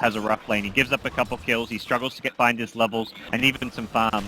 has a rough lane. He gives up a couple kills, he struggles to find his levels, and even some farm.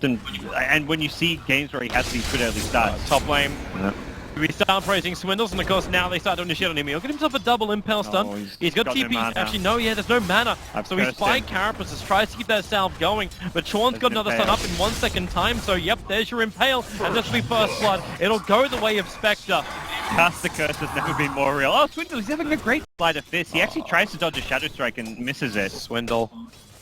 And when you see games where he has these good early starts. Top lane. Yep. We start praising Swindles, and of course now they start to initiate on him. He'll get himself a double impel stun. Oh, he's got TP. no Actually, no, yeah, there's no mana. So he spiked Carapace, tries to keep that salve going, but Chorn's got another stun up in 1 second time. So yep, there's your impale, and this will be first blood. It'll go the way of Spectre. Cast the Curse has never been more real. Oh, Swindle, he's having a great Sleight of Fist. He actually tries to dodge a Shadow Strike and misses it. Swindle.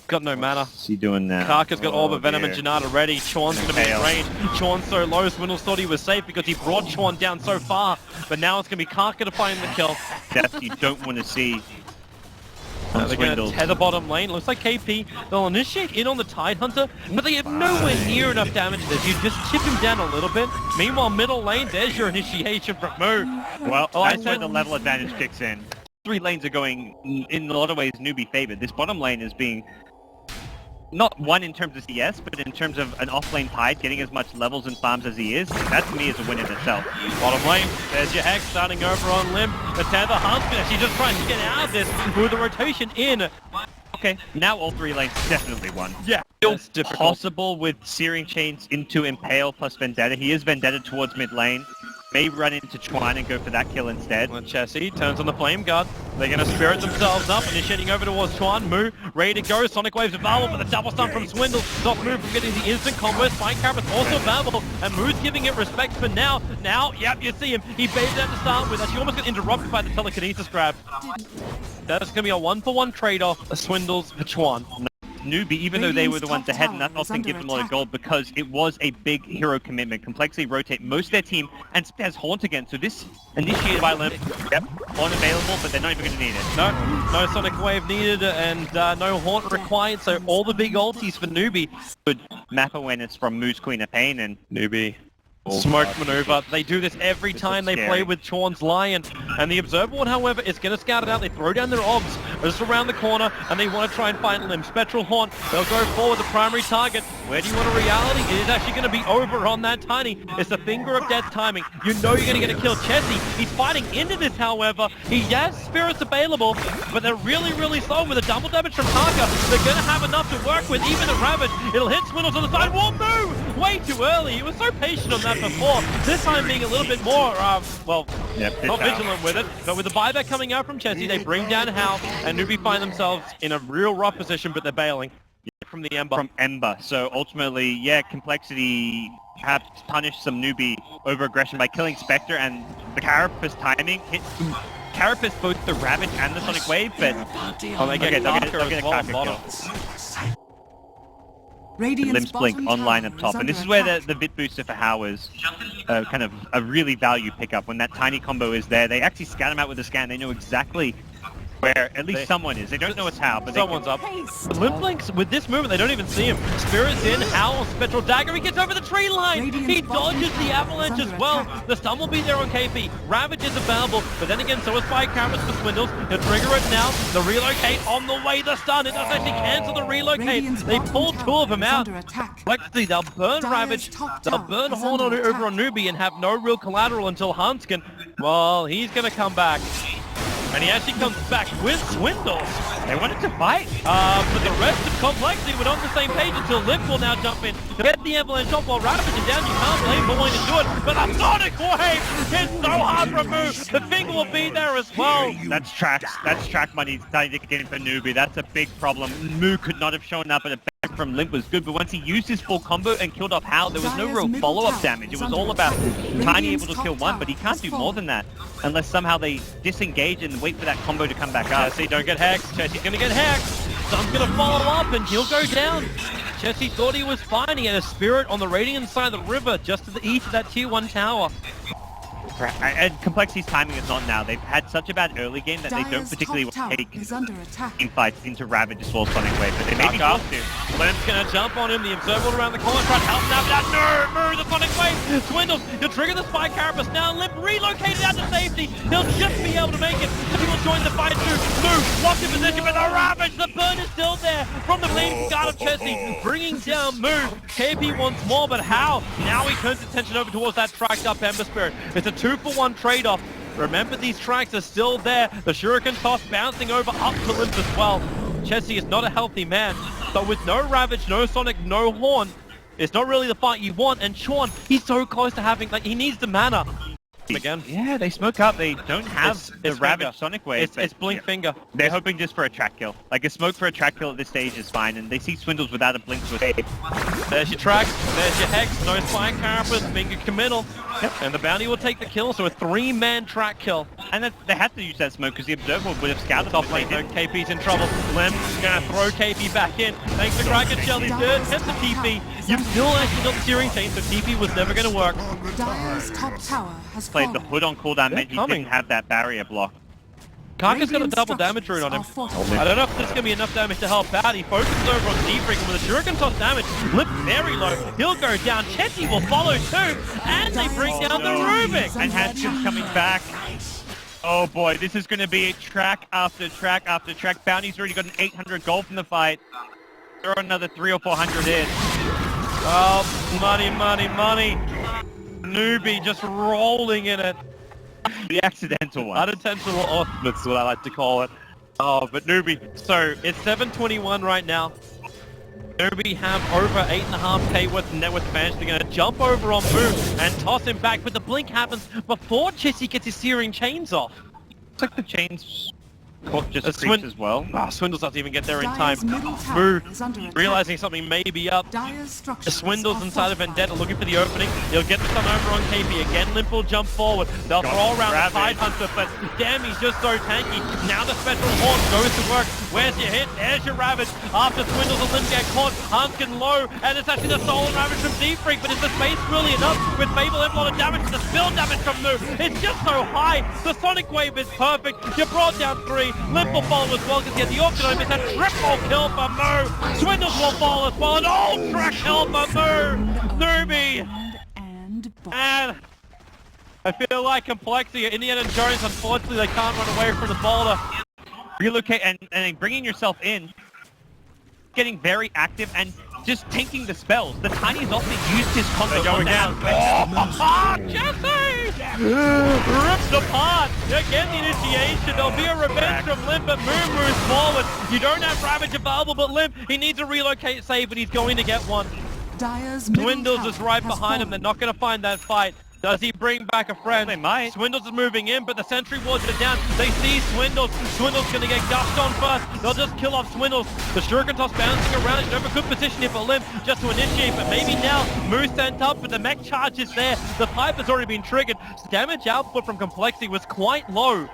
Got no mana. What's he doing now? Karka's got Orb of Venom and Janata ready. Chorn's gonna be in range. Chorn's so low, Swindles thought he was safe because he brought Chorn down so far. But now it's gonna be Karka to find the kill. Death you don't want to see. They're gonna tether bottom lane. Looks like KP. They'll initiate in on the Tide Hunter, but they have nowhere near enough damage to this. You just chip him down a little bit. Meanwhile, middle lane, there's your initiation from Moo. Well, that's where the level advantage kicks in. 3 lanes are going, in a lot of ways, NewBee favored. This bottom lane is being not one in terms of CS, but in terms of an off-lane Tide getting as much levels and farms as he is. That to me is a win in itself. Bottom lane, there's your Hex starting over on Limb. The Tether Hunt's actually just trying to get out of this with the rotation in. Okay, now all 3 lanes definitely won. Yeah, It's possible with Searing Chains into Impale plus Vendetta. He is Vendetta towards mid lane. May run into Chuan and go for that kill instead. Well, Chessie turns on the Flame Guard. They're going to spirit themselves up, initiating over towards Chuan. Moo, ready to go. Sonic Wave's available, but the double stun from Swindle stops Moo from getting the instant combo. Spike Carapace also available, and Moo's giving it respect for now. Now, yep, you see him. He baited out to start with. Actually almost got interrupted by the telekinesis grab. That's going to be a 1-for-1 trade-off. Swindles for Chuan. NewBee, even though they were the ones ahead, and that often gives them a lot of gold because it was a big hero commitment. Complexity rotate most of their team, and has Haunt again, so this initiated by Limp. Yep, Haunt available, but they're not even going to need it. No Sonic Wave needed, and no Haunt required, so all the big ultis for NewBee. Good map awareness from Moose Queen of Pain, and NewBee. Smoke maneuver. They do this every time they play with Chorn's Lion. And the Observer one, however, is going to scout it out. They throw down their obs just around the corner, and they want to try and find Limb. Spectral Haunt, they'll go forward, the primary target. Where do you want a reality? It is actually going to be over on that Tiny. It's the finger of death timing. You know you're going to get a kill. Chessie, he's fighting into this, however. He has spirits available, but they're really, really slow with a double damage from Karka. They're going to have enough to work with, even the Ravage. It'll hit Swindles on the side. Won't move! Way too early. He was so patient on that before. This time being a little bit more, not vigilant with it. But with the buyback coming out from Chessie, they bring down Hal, and NewBee find themselves in a real rough position, but they're bailing from the Ember. From Ember. So ultimately, yeah, Complexity have punished some NewBee over-aggression by killing Spectre, and the Carapace timing hit Carapace both the Ravage and the Sonic Wave, but... They'll get a Karka kill. Limb's Blink online up top, and this is where the Vit Booster for How is kind of a really value pickup. When that tiny combo is there, they actually scan him out with a scan. They know exactly where at least someone is. They don't know it's How, but someone's up. Limp Blinks, with this movement, they don't even see him. Spirit's in, Howl, Spectral Dagger, he gets over the tree line! He dodges the avalanche as well! The stun will be there on KP. Ravage is available, but then again, so is Spike Carapace for Swindles. He'll trigger it now. The relocate on the way, the stun. It does actually cancel the relocate. They pull 2 of them out. Complexity, they'll burn Ravage, they'll burn Horn over on NewBee and have no real collateral until Hanskin. Well, he's gonna come back. And he actually comes back with Swindles. They wanted to fight. But the rest of Complexity were on the same page until Limp will now jump in to get the avalanche off while Ravage is down. You can't blame for wanting to do it, but the Sonic Wave is so hard to remove. The finger will be there as well. That's track money starting to get in for NewBee. That's a big problem. Moo could not have shown up, and a back from Limp was good, but once he used his full combo and killed off Hal, there was no real follow-up damage. It was all about Tiny able to kill one, but he can't do more than that unless somehow they disengage and wait for that combo to come back up. Chessie, don't get hexed. Chessie's gonna get hexed. Sun's gonna follow up and he'll go down. Chessie thought he was fine. He had a spirit on the radiant side of the river just to the east of that tier 1 tower. And Complexity's timing is not now. They've had such a bad early game that they don't particularly want to take team fights into Ravage as well as Sonic Wave, but they may be forced to. Limp's gonna jump on him, the Observer around the corner, trying to help him out, but no, the Sonic Wave, Swindles, he'll trigger the Spike Carapace now, Limp relocated out to safety, he'll just be able to make it, he will join the fight too, Moo, locked in position, but the Ravage, the burn is still there, from the Flame Guard of Chessie, bringing down Moo, KP wants more, but how? Now he turns attention over towards that tracked up Ember Spirit, it's a 2-for-1 trade-off. Remember, these tracks are still there. The Shuriken toss bouncing over up to Limp as well. Chessie is not a healthy man, but with no Ravage, no Sonic, no Horn, it's not really the fight you want. And Sean, he's so close to having, like, he needs the mana. Again. Yeah, they smoke up. They don't have the Ravage Sonic Wave. It's Blink Finger. They're hoping just for a track kill. Like, a smoke for a track kill at this stage is fine, and they see Swindles without a Blink with it. There's your track, there's your Hex, no Spike Carapace, Finger committal. Yep. And the Bounty will take the kill, so a 3-man track kill. And they had to use that smoke because the Observer would have scouted Top lane, though, KP's in trouble. Lim's gonna throw KP back in. Thanks to Kraken Shell, he's good. Hits the TP. You've still actually got the steering chain, so TP was never gonna work. Dire's top tower has Played the hood on cooldown, meant he didn't have that barrier block. Kaka's got a double damage rune on him. I don't know if this is going to be enough damage to help out. He focuses over on Deepfreak, and with a Shuriken toss damage, Lip very low. He'll go down. Chessie will follow too, and they bring down the Rubik. And Haskins coming back. Oh boy, this is going to be track after track after track. Bounty's already got an 800 gold from the fight. Throw another 300 or 400 in. Oh, money, money, money. NewBee just rolling in it. The accidental one. Unintentional off, that's what I like to call it. Oh, but NewBee. So, it's 721 right now. NewBee have over 8.5k worth of net worth advantage. They're going to jump over on Moo and toss him back, but the blink happens before Chessie gets his searing chains off. Looks like the chains just creeps as well. Swindles doesn't even get there in time. Moo, realizing something may be up. The Swindles inside of Vendetta looking for the opening. He'll get the stun over on KP. Again, Limp will jump forward. They'll throw around the Tide Hunter, but damn, he's just so tanky. Now the Spectral Horn goes to work. Where's your hit? There's your Ravage. After Swindles and Limp get caught, Hanskin low, and it's actually the Stolen Ravage from Deepfreak, but is the space really enough? With Fable and a lot of damage, the spill damage from Moo. It's just so high. The Sonic Wave is perfect. You brought down 3. Limp will fall as well because he had the Orchid on him. It's a triple kill for Moo. Swindles will fall as well. An ultra kill for Moo. NewBee. And I feel like Complexity, Indiana Jones, unfortunately, they can't run away from the boulder. Relocate and bringing yourself in, getting very active and just taking the spells. The Tiny's also used his combo on the outside. Chessie! Ripped apart. Again, the initiation. There'll be a revenge from Limp, but Moo moves forward. You don't have Ravage available, but Limp, he needs a relocate save, but he's going to get one. Swindles is right behind him. They're not going to find that fight. Does he bring back a friend? They might. Swindles is moving in, but the sentry wards are down. They see Swindles. Swindles going to get gushed on first. They'll just kill off Swindles. The Shuriken toss bouncing around. You have a good position here for Limp just to initiate, but maybe now Moo sent up, but the mech charge is there. The pipe has already been triggered. Damage output from Complexity was quite low.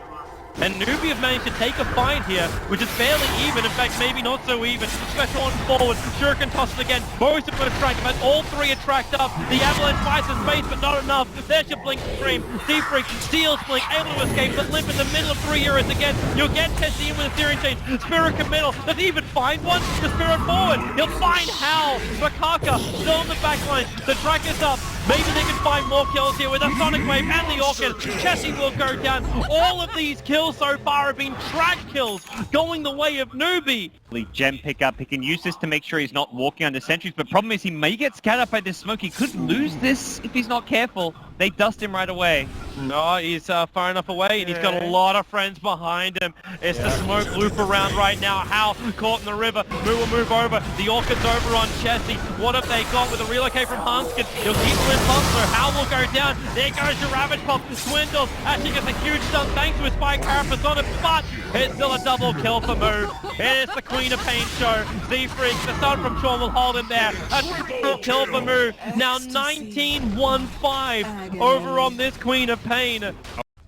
And NewBee have managed to take a fight here, which is fairly even. In fact, maybe not so even. Special on forward. Shuriken tosses again. Both of them are tracked, but all 3 are tracked up. The Avalanche fights in space, but not enough. There's your Blink Stream. Deepfreak steals Blink, able to escape, but Limp in the middle of 3 heroes again. You'll get Chessie in with a steering chain. Spirit committal. Does he even find one? The Spirit forward. He'll find Howl. Bakaka still on the back line. The track is up. Maybe they can find more kills here with a Sonic Wave and the Orchid. Chessie will go down. All of these kills so far have been track kills going the way of NewBee. Gem pickup. He can use this to make sure he's not walking under sentries, but problem is he may get scattered by this smoke. He could lose this if he's not careful. They dust him right away. No, he's far enough away, and he's got a lot of friends behind him. It's the smoke loop around right now. Howl caught in the river. Moo will move over. The Orchid's over on Chessie. What have they got with a relocate from Hanskin? He'll keep Limp up, so Howl will go down. There goes your Ravage Pop. Swindles actually gets a huge stun thanks to his Spike Carapace on it, but it's still a double kill for Moo. It is the Queen of Pain show. Z-Freak, the stun from Sean will hold him there. A triple kill for Moo. Now 19-1-5 over on this Queen of Pain. I'm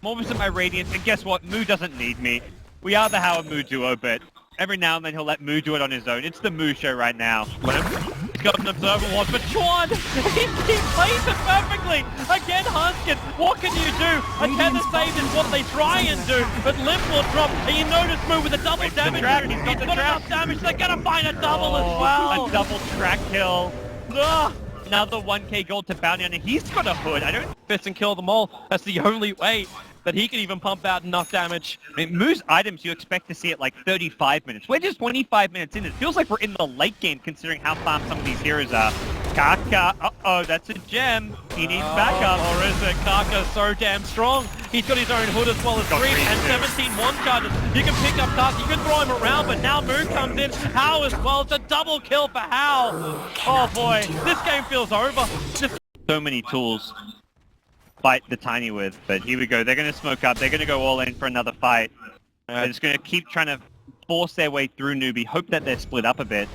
almost at my Radiance, and guess what? Moo doesn't need me. We are the Howard Moo duo, but every now and then he'll let Moo do it on his own. It's the Moo show right now. He's got an Observer Watch, but Chuan, he plays it perfectly. Again, Hanskin, what can you do? A tether save is what they try and do, but Limp will drop. And you notice Moo with a double damage. He's got enough damage. They're going to find a double as well. A double track kill. Another 1k gold to Bounty on him. He's got a hood. I don't fist and kill them all. That's the only way that he can even pump out enough damage. I mean, Moo's items you expect to see at like 35 minutes. We're just 25 minutes in. It feels like we're in the late game considering how far some of these heroes are. Kaka, uh-oh, that's a gem. He needs backup. Or is it? Kaka so damn strong. He's got his own hood as well as Green and 17 one charges. You can pick up Kaka, you can throw him around, but now Moo comes in. How as well. It's a double kill for How. Oh boy, this game feels over. So many tools fight the Tiny with, but here we go. They're going to smoke up. They're going to go all in for another fight. They're just going to keep trying to force their way through NewBee. Hope that they're split up a bit.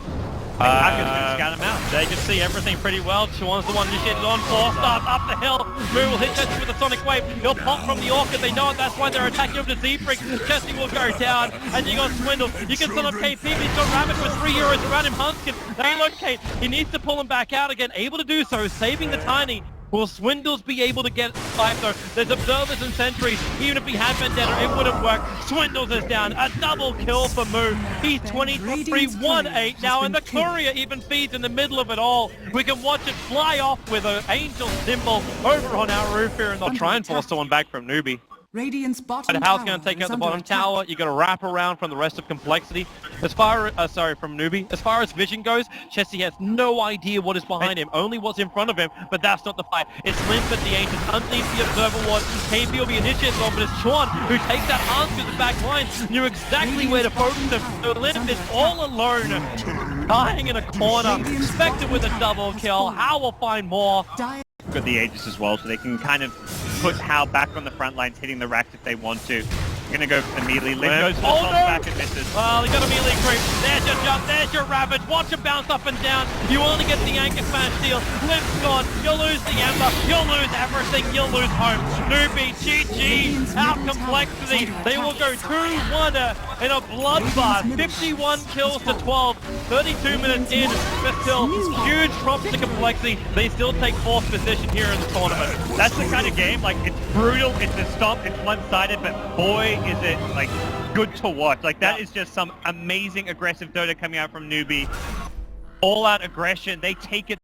Kaka's going to scout them out. They can see everything pretty well. Chuan's the one initiated on 4 stars up the hill. Moo will hit Jesse with a sonic wave. He'll pop from the Orchid. They know it. That's why they're attacking him to Z-Freak. Jesse will go down. And you got Swindle. You can send up KP. He's got Rabbit with 3 heroes around him. Hunskin. They locate. He needs to pull him back out again. Able to do so. Saving the Tiny. Will Swindles be able to get five though? There's Observers and Sentries. Even if he had Vendetta, it wouldn't work. Swindles is down. A double kill for Moo. He's 23-1-8 now, and the Courier even feeds in the middle of it all. We can watch it fly off with an angel symbol over on our roof here, and they'll try and force someone back from NewBee. Radiant's bottom But Hal's tower going to take is out the under bottom attack. tower. You got to wrap around from the rest of Complexity. As far from NewBee. As far as vision goes, Chessie has no idea what is behind him, only what's in front of him, but that's not the fight. It's Limp at the Ancients, underneath the Observer Ward. KP will be initiated on, but it's Chuan who takes that Hans to the back line, knew exactly where to focus him. So Limp is all alone, dying in a corner, Spectre with a double kill. How will find more. Dire Got the Aegis as well, so they can kind of put Hal back on the front lines, hitting the racks if they want to. Gonna go for the melee. Limp goes for the top back and misses. Well, he got a melee creep. There's your jump, there's your Ravage. Watch him bounce up and down. You only get the Anchor Smash steal. Limp's gone. You'll lose the Ember. You'll lose everything. You'll lose home. NewBee, GG, out Complexity. They will go 2-1 in a bloodbath. 51 kills to 12. 32 minutes in. But still, huge props to Complexity. They still take 4th position here in the tournament. That's the kind of game, like, it's brutal, it's a stomp, it's one-sided, but boy, is it, like, good to watch. Like, that is just some amazing aggressive Dota coming out from NewBee. All-out aggression, they take it